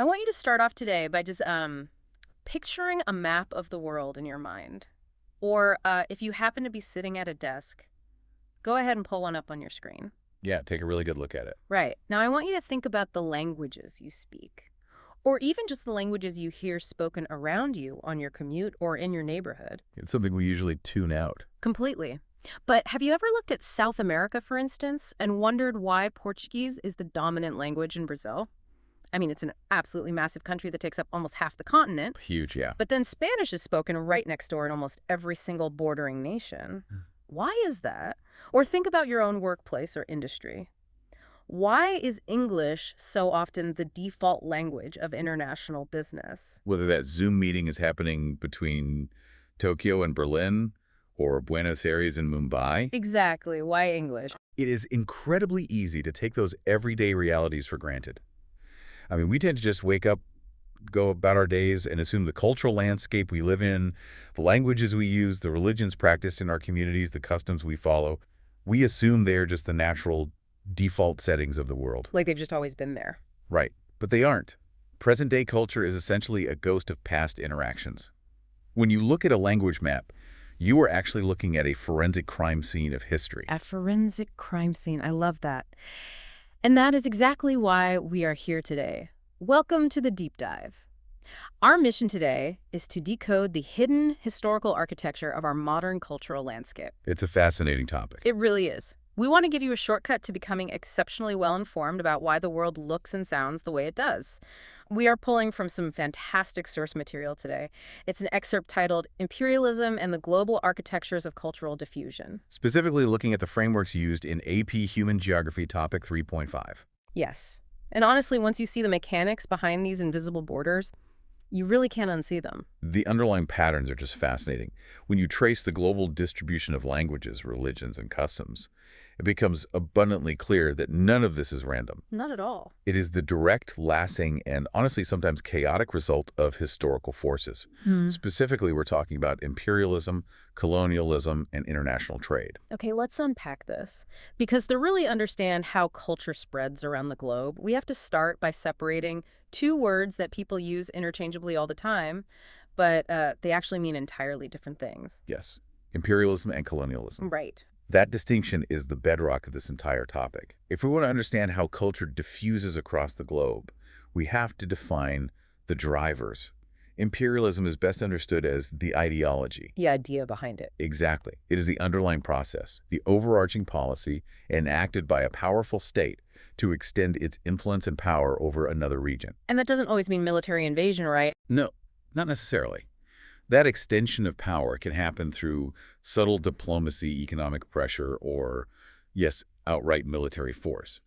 I want you to start off today by just picturing a map of the world in your mind. Or if you happen to be sitting at a desk, go ahead and pull one up on your screen. Yeah, take a really good look at it. Right. Now, I want you to think about the languages you speak, or even just the languages you hear spoken around you on your commute or in your neighborhood. It's something we usually tune out. Completely. But have you ever looked at South America, for instance, and wondered why Portuguese is the dominant language in Brazil? I mean, it's an absolutely massive country that takes up almost half the continent. Huge, yeah. But then Spanish is spoken right next door in almost every single bordering nation. Why is that? Or think about your own workplace or industry. Why is English so often the default language of international business? Whether that Zoom meeting is happening between Tokyo and Berlin or Buenos Aires and Mumbai, Exactly. Why English? it is incredibly easy to take those everyday realities for granted. I mean, we tend to just wake up, go about our days, and assume the cultural landscape we live in, the languages we use, the religions practiced in our communities, the customs we follow, we assume they're just the natural default settings of the world. Like they've just always been there. Right. But they aren't. Present-day culture is essentially a ghost of past interactions. When you look at a language map, you are actually looking at a forensic crime scene of history. A forensic crime scene. I love that. And that is exactly why we are here today. Welcome to the Deep Dive. Our mission today is to decode the hidden historical architecture of our modern cultural landscape. It's a fascinating topic. It really is. We want to give you a shortcut to becoming exceptionally well-informed about why the world looks and sounds the way it does. We are pulling from some fantastic source material today. It's an excerpt titled Imperialism and the Global Architectures of Cultural Diffusion. Specifically looking at the frameworks used in AP Human Geography Topic 3.5. Yes. And honestly, once you see the mechanics behind these invisible borders, you really can't unsee them. The underlying patterns are just fascinating. When you trace the global distribution of languages, religions, and customs, it becomes abundantly clear that none of this is random. Not at all. It is the direct, lasting, and honestly sometimes chaotic result of historical forces. Specifically, we're talking about imperialism, colonialism, and international trade. Okay, let's unpack this. Because to really understand how culture spreads around the globe, we have to start by separating two words that people use interchangeably all the time, but they actually mean entirely different things. Yes, imperialism and colonialism. Right. That distinction is the bedrock of this entire topic. If we want to understand how culture diffuses across the globe, we have to define the drivers. Imperialism is best understood as the ideology. The idea behind it. Exactly. It is the underlying process, the overarching policy enacted by a powerful state to extend its influence and power over another region. And that doesn't always mean military invasion, right? No, not necessarily. That extension of power can happen through subtle diplomacy, economic pressure, or, yes, outright military force.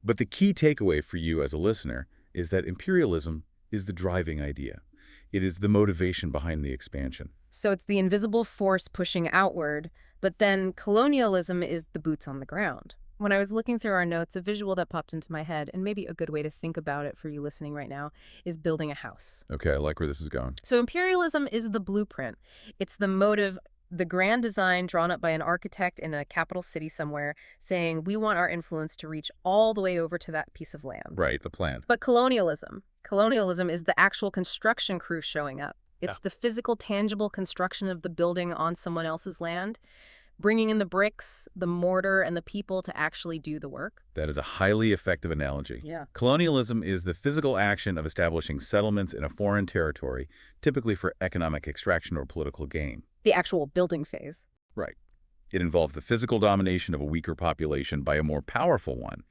But the key takeaway for you as a listener is that imperialism is the driving idea. It is the motivation behind the expansion. So it's the invisible force pushing outward, but then colonialism is the boots on the ground. When I was looking through our notes, a visual that popped into my head, and maybe a good way to think about it for you listening right now, is building a house. Okay, I like where this is going. So imperialism is the blueprint. It's the motive, the grand design drawn up by an architect in a capital city somewhere saying we want our influence to reach all the way over to that piece of land. Right, the plan. But colonialism is the actual construction crew showing up. It's the physical, tangible construction of the building on someone else's land, bringing in the bricks, the mortar, and the people to actually do the work. That is a highly effective analogy. Yeah. Colonialism is the physical action of establishing settlements in a foreign territory, typically for economic extraction or political gain. The actual building phase. Right. It involves the physical domination of a weaker population by a more powerful one.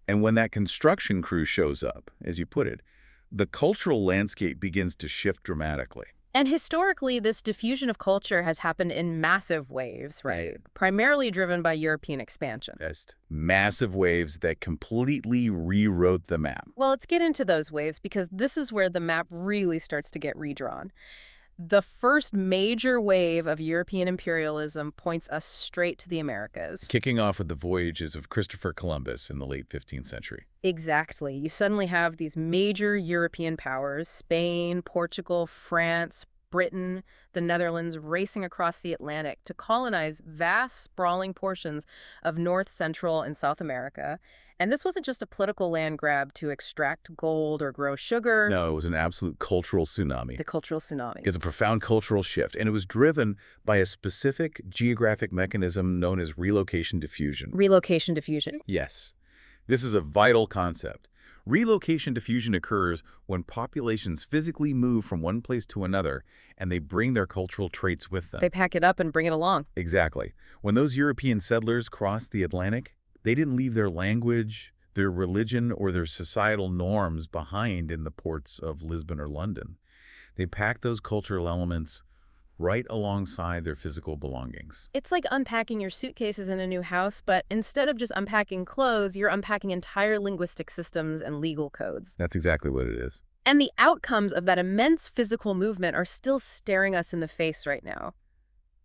And when that construction crew shows up, as you put it, the cultural landscape begins to shift dramatically. And historically, this diffusion of culture has happened in massive waves, right? Primarily driven by European expansion. Just massive waves that completely rewrote the map. Well, let's get into those waves because this is where the map really starts to get redrawn. The first major wave of European imperialism points us straight to the Americas. Kicking off with the voyages of Christopher Columbus in the late 15th century. Exactly. You suddenly have these major European powers, Spain, Portugal, France, Britain, the Netherlands, racing across the Atlantic to colonize vast, sprawling portions of North, Central, and South America. And this wasn't just a political land grab to extract gold or grow sugar. No, it was an absolute cultural tsunami. The cultural tsunami. It's a profound cultural shift, and it was driven by a specific geographic mechanism known as relocation diffusion. Relocation diffusion. Yes, this is a vital concept. Relocation diffusion occurs when populations physically move from one place to another, and they bring their cultural traits with them. They pack it up and bring it along. Exactly. When those European settlers crossed the Atlantic, they didn't leave their language, their religion, or their societal norms behind in the ports of Lisbon or London. They packed those cultural elements right alongside their physical belongings. It's like unpacking your suitcases in a new house, but instead of just unpacking clothes, you're unpacking entire linguistic systems and legal codes. That's exactly what it is. And the outcomes of that immense physical movement are still staring us in the face right now.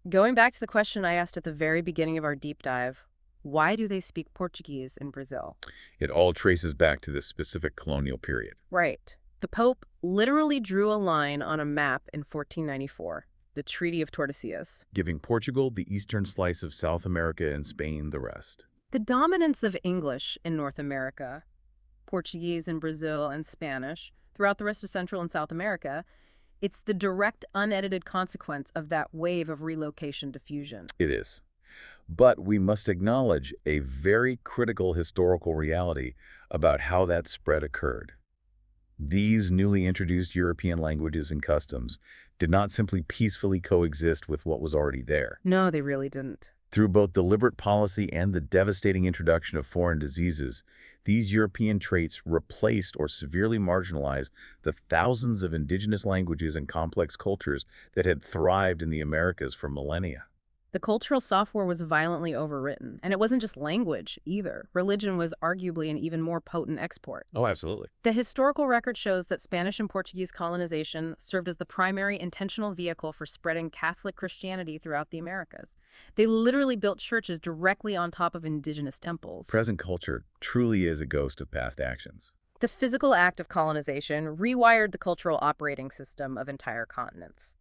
Going back to the question I asked at the very beginning of our deep dive, why do they speak Portuguese in Brazil? It all traces back to this specific colonial period. Right. The Pope literally drew a line on a map in 1494. The Treaty of Tordesillas, Giving Portugal the eastern slice of South America and Spain the rest. the dominance of English in North America, Portuguese in Brazil, and Spanish throughout the rest of Central and South America, it's the direct, unedited consequence of that wave of relocation diffusion. It is. But we must acknowledge a very critical historical reality about how that spread occurred. These newly introduced European languages and customs did not simply peacefully coexist with what was already there. No, they really didn't. Through both deliberate policy and the devastating introduction of foreign diseases, these European traits replaced or severely marginalized the thousands of indigenous languages and complex cultures that had thrived in the Americas for millennia. The cultural software was violently overwritten, and it wasn't just language, either. Religion was arguably an even more potent export. Oh, absolutely. The historical record shows that Spanish and Portuguese colonization served as the primary intentional vehicle for spreading Catholic Christianity throughout the Americas. They literally built churches directly on top of indigenous temples. Present culture truly is a ghost of past actions. The physical act of colonization rewired the cultural operating system of entire continents.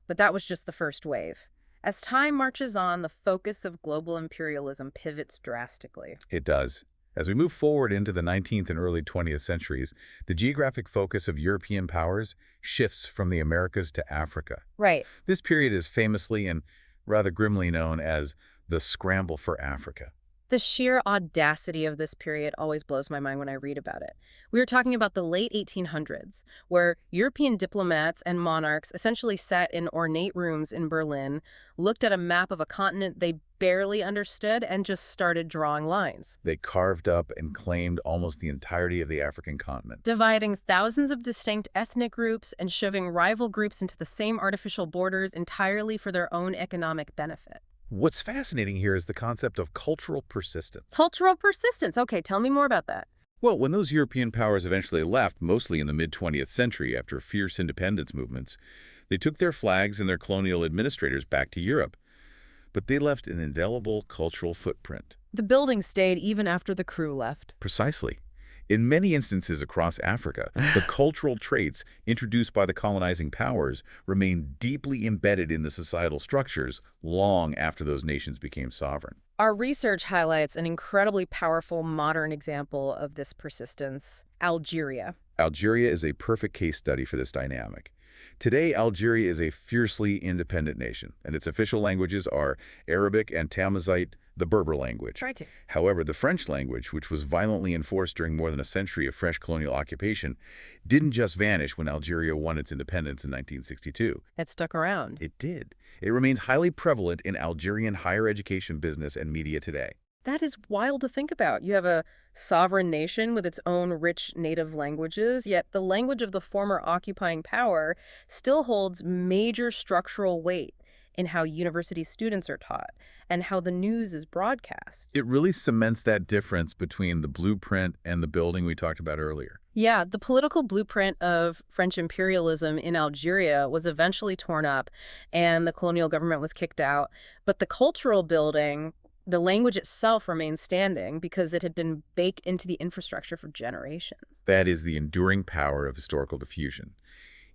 But that was just the first wave. As time marches on, the focus of global imperialism pivots drastically. It does. As we move forward into the 19th and early 20th centuries, the geographic focus of European powers shifts from the Americas to Africa. Right. This period is famously and rather grimly known as the Scramble for Africa. The sheer audacity of this period always blows my mind when I read about it. We are talking about the late 1800s, where European diplomats and monarchs essentially sat in ornate rooms in Berlin, looked at a map of a continent they barely understood, and just started drawing lines. They carved up and claimed almost the entirety of the African continent. Dividing thousands of distinct ethnic groups and shoving rival groups into the same artificial borders entirely for their own economic benefit. What's fascinating here is the concept of cultural persistence. Cultural persistence. Okay, tell me more about that. Well, when those European powers eventually left, mostly in the mid-20th century after fierce independence movements, they took their flags and their colonial administrators back to Europe. But they left an indelible cultural footprint. The building stayed even after the crew left. Precisely. In many instances across Africa, the cultural traits introduced by the colonizing powers remain deeply embedded in the societal structures long after those nations became sovereign. Our research highlights an incredibly powerful modern example of this persistence: Algeria. Algeria is a perfect case study for this dynamic. Today, Algeria is a fiercely independent nation, and its official languages are Arabic and Tamazight, the Berber language. Try to. However, the French language, which was violently enforced during more than a century of French colonial occupation, didn't just vanish when Algeria won its independence in 1962. It stuck around. It did. It remains highly prevalent in Algerian higher education business and media today. That is wild to think about. You have a sovereign nation with its own rich native languages, yet the language of the former occupying power still holds major structural weight in how university students are taught and how the news is broadcast. It really cements that difference between the blueprint and the building we talked about earlier. Yeah, the political blueprint of French imperialism in Algeria was eventually torn up and the colonial government was kicked out. But the cultural building, the language itself, remained standing because it had been baked into the infrastructure for generations. That is the enduring power of historical diffusion.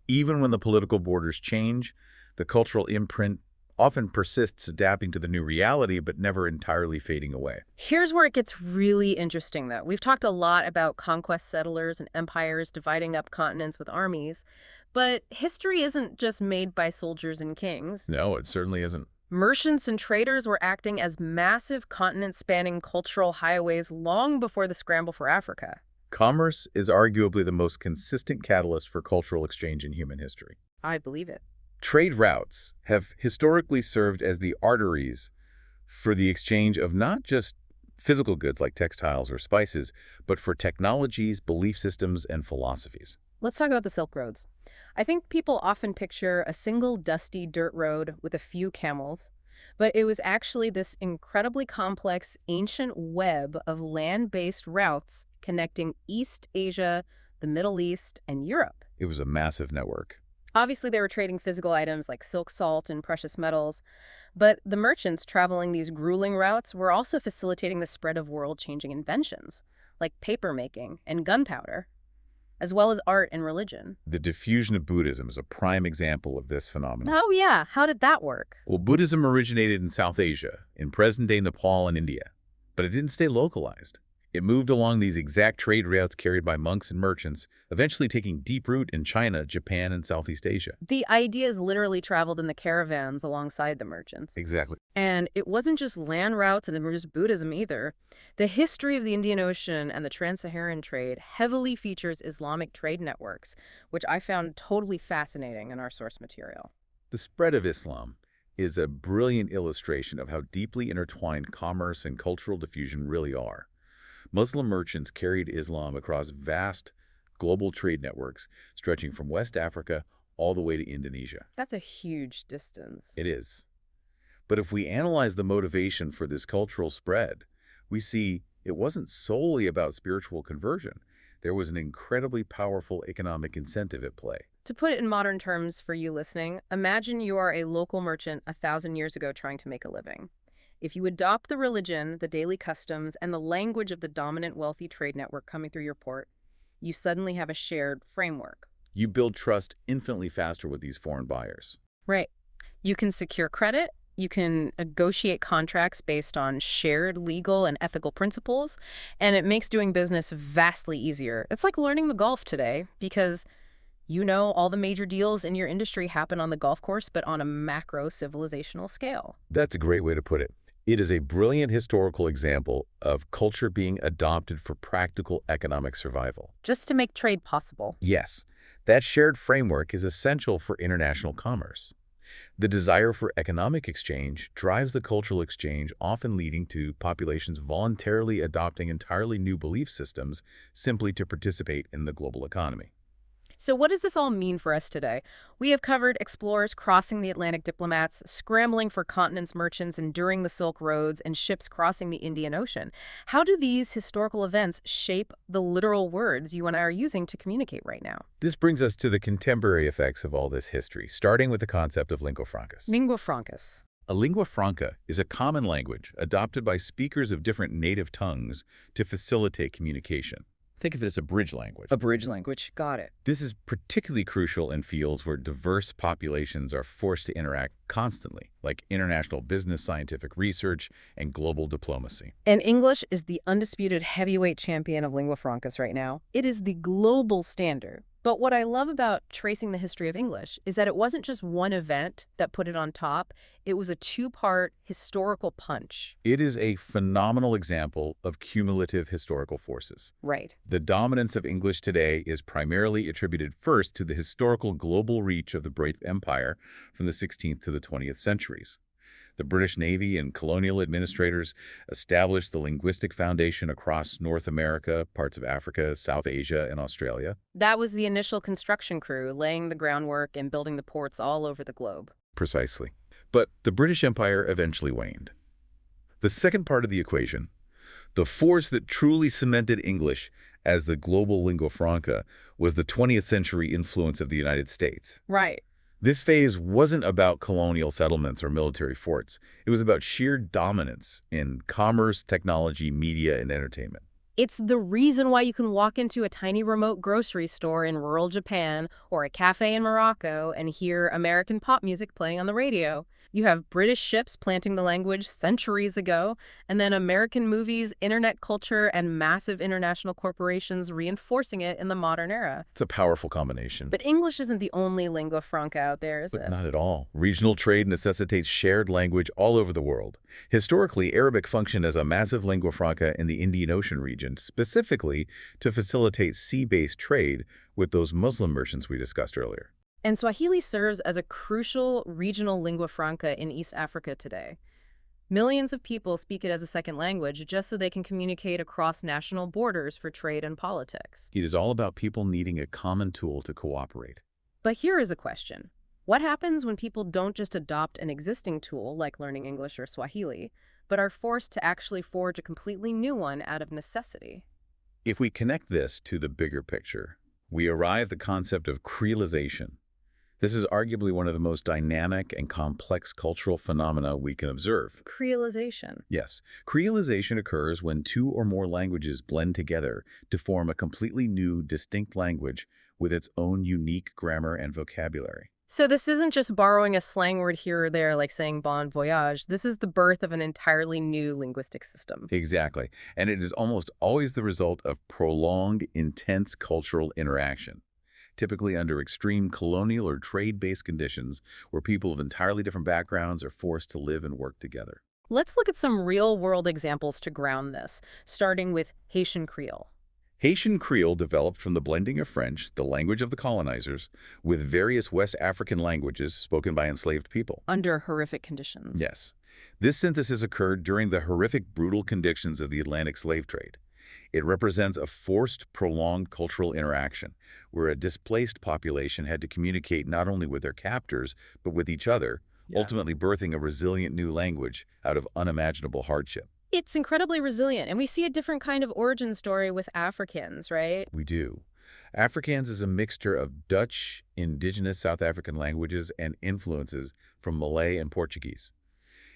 Even when the political borders change, the cultural imprint often persists adapting to the new reality but never entirely fading away. Here's where it gets really interesting, though. We've talked a lot about conquest settlers and empires dividing up continents with armies, but history isn't just made by soldiers and kings. No, it certainly isn't. Merchants and traders were acting as massive continent-spanning cultural highways long before the scramble for Africa. Commerce is arguably the most consistent catalyst for cultural exchange in human history. I believe it. Trade routes have historically served as the arteries for the exchange of not just physical goods like textiles or spices, but for technologies, belief systems, and philosophies. Let's talk about the Silk Roads. I think people often picture a single dusty dirt road with a few camels, but it was actually this incredibly complex ancient web of land-based routes connecting East Asia, the Middle East, and Europe. It was a massive network. Obviously, they were trading physical items like silk, salt, and precious metals, but the merchants traveling these grueling routes were also facilitating the spread of world-changing inventions, like paper-making and gunpowder, as well as art and religion. The diffusion of Buddhism is a prime example of this phenomenon. Oh yeah, how did that work? Well, Buddhism originated in South Asia, in present-day Nepal and India, but it didn't stay localized. It moved along these exact trade routes carried by monks and merchants, eventually taking deep root in China, Japan, and Southeast Asia. The ideas literally traveled in the caravans alongside the merchants. Exactly. And it wasn't just land routes and just Buddhism either. The history of the Indian Ocean and the trans-Saharan trade heavily features Islamic trade networks, which I found totally fascinating in our source material. The spread of Islam is a brilliant illustration of how deeply intertwined commerce and cultural diffusion really are. Muslim merchants carried Islam across vast global trade networks stretching from West Africa all the way to Indonesia. That's a huge distance. It is. But if we analyze the motivation for this cultural spread, we see it wasn't solely about spiritual conversion. There was an incredibly powerful economic incentive at play. To put it in modern terms for you listening, imagine you are a local merchant 1,000 years ago trying to make a living. If you adopt the religion, the daily customs, and the language of the dominant wealthy trade network coming through your port, you suddenly have a shared framework. You build trust infinitely faster with these foreign buyers. Right. You can secure credit, you can negotiate contracts based on shared legal and ethical principles, and it makes doing business vastly easier. It's like learning the golf today because you know all the major deals in your industry happen on the golf course, but on a macro civilizational scale. That's a great way to put it. It is a brilliant historical example of culture being adopted for practical economic survival. Just to make trade possible. Yes, that shared framework is essential for international commerce. The desire for economic exchange drives the cultural exchange, often leading to populations voluntarily adopting entirely new belief systems simply to participate in the global economy. So what does this all mean for us today? We have covered explorers crossing the Atlantic, diplomats scrambling for continents, merchants enduring the Silk Roads, and ships crossing the Indian Ocean. How do these historical events shape the literal words you and I are using to communicate right now? This brings us to the contemporary effects of all this history, starting with the concept of lingua francas. Lingua francas. A lingua franca is a common language adopted by speakers of different native tongues to facilitate communication. Think of it as a bridge language. A bridge language. Got it. This is particularly crucial in fields where diverse populations are forced to interact constantly, like international business, scientific research, and global diplomacy. And English is the undisputed heavyweight champion of lingua francas right now. It is the global standard. But what I love about tracing the history of English is that it wasn't just one event that put it on top. It was a two-part historical punch. It is a phenomenal example of cumulative historical forces. Right. The dominance of English today is primarily attributed first to the historical global reach of the British Empire from the 16th to the 20th centuries. The British Navy and colonial administrators established the linguistic foundation across North America, parts of Africa, South Asia, and Australia. That was the initial construction crew, laying the groundwork and building the ports all over the globe. Precisely. But the British Empire eventually waned. The second part of the equation, the force that truly cemented English as the global lingua franca, was the 20th century influence of the United States. Right. This phase wasn't about colonial settlements or military forts. It was about sheer dominance in commerce, technology, media, and entertainment. It's the reason why you can walk into a tiny remote grocery store in rural Japan or a cafe in Morocco and hear American pop music playing on the radio. You have British ships planting the language centuries ago, and then American movies, internet culture, and massive international corporations reinforcing it in the modern era. It's a powerful combination. But English isn't the only lingua franca out there, is But it? not at all. Regional trade necessitates shared language all over the world. Historically, Arabic functioned as a massive lingua franca in the Indian Ocean region, specifically to facilitate sea-based trade with those Muslim merchants we discussed earlier. And Swahili serves as a crucial regional lingua franca in East Africa today. Millions of people speak it as a second language just so they can communicate across national borders for trade and politics. It is all about people needing a common tool to cooperate. But here is a question. What happens when people don't just adopt an existing tool, like learning English or Swahili, but are forced to actually forge a completely new one out of necessity? If we connect this to the bigger picture, we arrive at the concept of creolization. This is arguably one of the most dynamic and complex cultural phenomena we can observe. Creolization. Yes, creolization occurs when two or more languages blend together to form a completely new, distinct language with its own unique grammar and vocabulary. So this isn't just borrowing a slang word here or there, like saying bon voyage. This is the birth of an entirely new linguistic system. Exactly, and it is almost always the result of prolonged, intense cultural interaction, typically under extreme colonial or trade-based conditions where people of entirely different backgrounds are forced to live and work together. Let's look at some real-world examples to ground this, starting with Haitian Creole. Haitian Creole developed from the blending of French, the language of the colonizers, with various West African languages spoken by enslaved people. Under horrific conditions. Yes. This synthesis occurred during the horrific, brutal conditions of the Atlantic slave trade. It represents a forced, prolonged cultural interaction, where a displaced population had to communicate not only with their captors, but with each other, ultimately birthing a resilient new language out of unimaginable hardship. It's incredibly resilient, and we see a different kind of origin story with Africans, right? We do. Afrikaans is a mixture of Dutch, indigenous South African languages, and influences from Malay and Portuguese.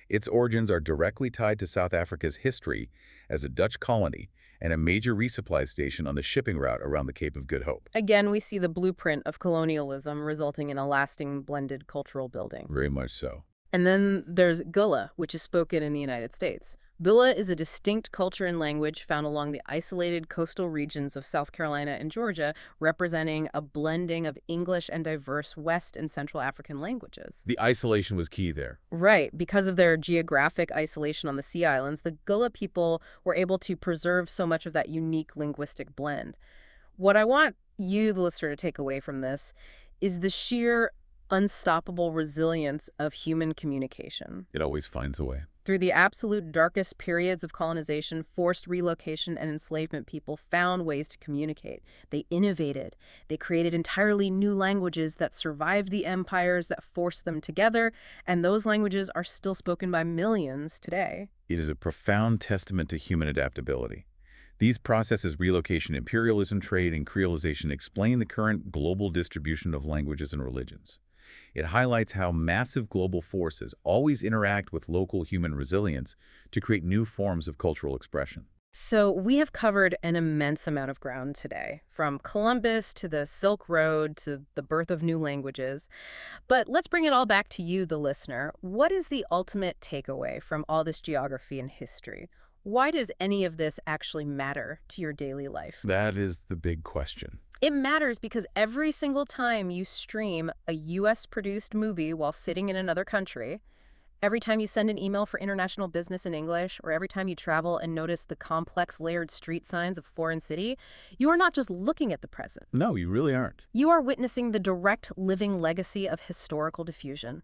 Its origins are directly tied to South Africa's history as a Dutch colony and a major resupply station on the shipping route around the Cape of Good Hope. Again, we see the blueprint of colonialism resulting in a lasting blended cultural building. Very much so. And then there's Gullah, which is spoken in the United States. Gullah is a distinct culture and language found along the isolated coastal regions of South Carolina and Georgia, representing a blending of English and diverse West and Central African languages. The isolation was key there. Right. Because of their geographic isolation on the Sea Islands, the Gullah people were able to preserve so much of that unique linguistic blend. What I want you, the listener, to take away from this is the sheer unstoppable resilience of human communication. It always finds a way. Through the absolute darkest periods of colonization, forced relocation, and enslavement, people found ways to communicate. They innovated. They created entirely new languages that survived the empires that forced them together, and those languages are still spoken by millions today. It is a profound testament to human adaptability. These processes, relocation, imperialism, trade, and creolization, explain the current global distribution of languages and religions. It highlights how massive global forces always interact with local human resilience to create new forms of cultural expression. So we have covered an immense amount of ground today, from Columbus to the Silk Road to the birth of new languages. But let's bring it all back to you, the listener. What is the ultimate takeaway from all this geography and history? Why does any of this actually matter to your daily life? That is the big question. It matters because every single time you stream a US-produced movie while sitting in another country, every time you send an email for international business in English, or every time you travel and notice the complex layered street signs of a foreign city, you are not just looking at the present. No, you really aren't. You are witnessing the direct living legacy of historical diffusion.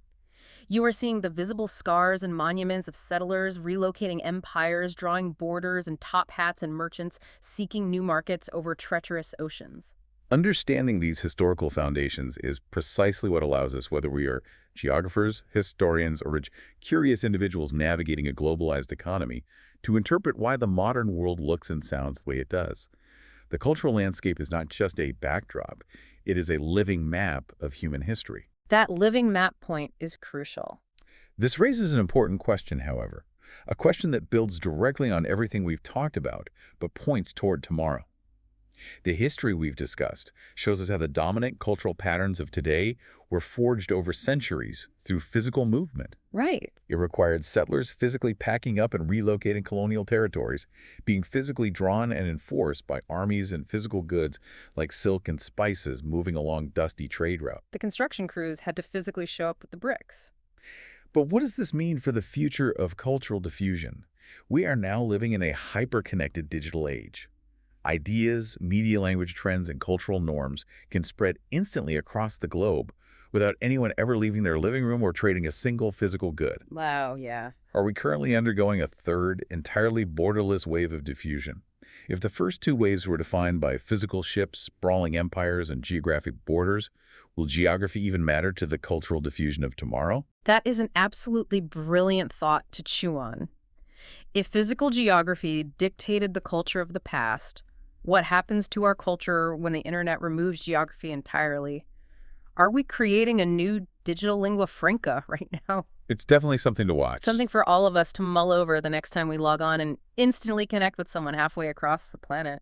You are seeing the visible scars and monuments of settlers relocating empires, drawing borders and top hats and merchants seeking new markets over treacherous oceans. Understanding these historical foundations is precisely what allows us, whether we are geographers, historians, or curious individuals navigating a globalized economy, to interpret why the modern world looks and sounds the way it does. The cultural landscape is not just a backdrop, it is a living map of human history. That living map point is crucial. This raises an important question, however, a question that builds directly on everything we've talked about, but points toward tomorrow. The history we've discussed shows us how the dominant cultural patterns of today were forged over centuries through physical movement. Right. It required settlers physically packing up and relocating colonial territories, being physically drawn and enforced by armies and physical goods like silk and spices moving along dusty trade routes. The construction crews had to physically show up with the bricks. But what does this mean for the future of cultural diffusion? We are now living in a hyper-connected digital age. Ideas, media language trends, and cultural norms can spread instantly across the globe without anyone ever leaving their living room or trading a single physical good. Wow, yeah. Are we currently undergoing a third, entirely borderless wave of diffusion? If the first two waves were defined by physical ships, sprawling empires, and geographic borders, will geography even matter to the cultural diffusion of tomorrow? That is an absolutely brilliant thought to chew on. If physical geography dictated the culture of the past, what happens to our culture when the internet removes geography entirely? Are we creating a new digital lingua franca right now? It's definitely something to watch. Something for all of us to mull over the next time we log on and instantly connect with someone halfway across the planet.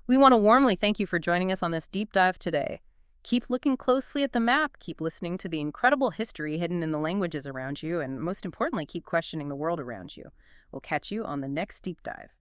We want to warmly thank you for joining us on this deep dive today. Keep looking closely at the map, keep listening to the incredible history hidden in the languages around you, and most importantly, keep questioning the world around you. We'll catch you on the next deep dive.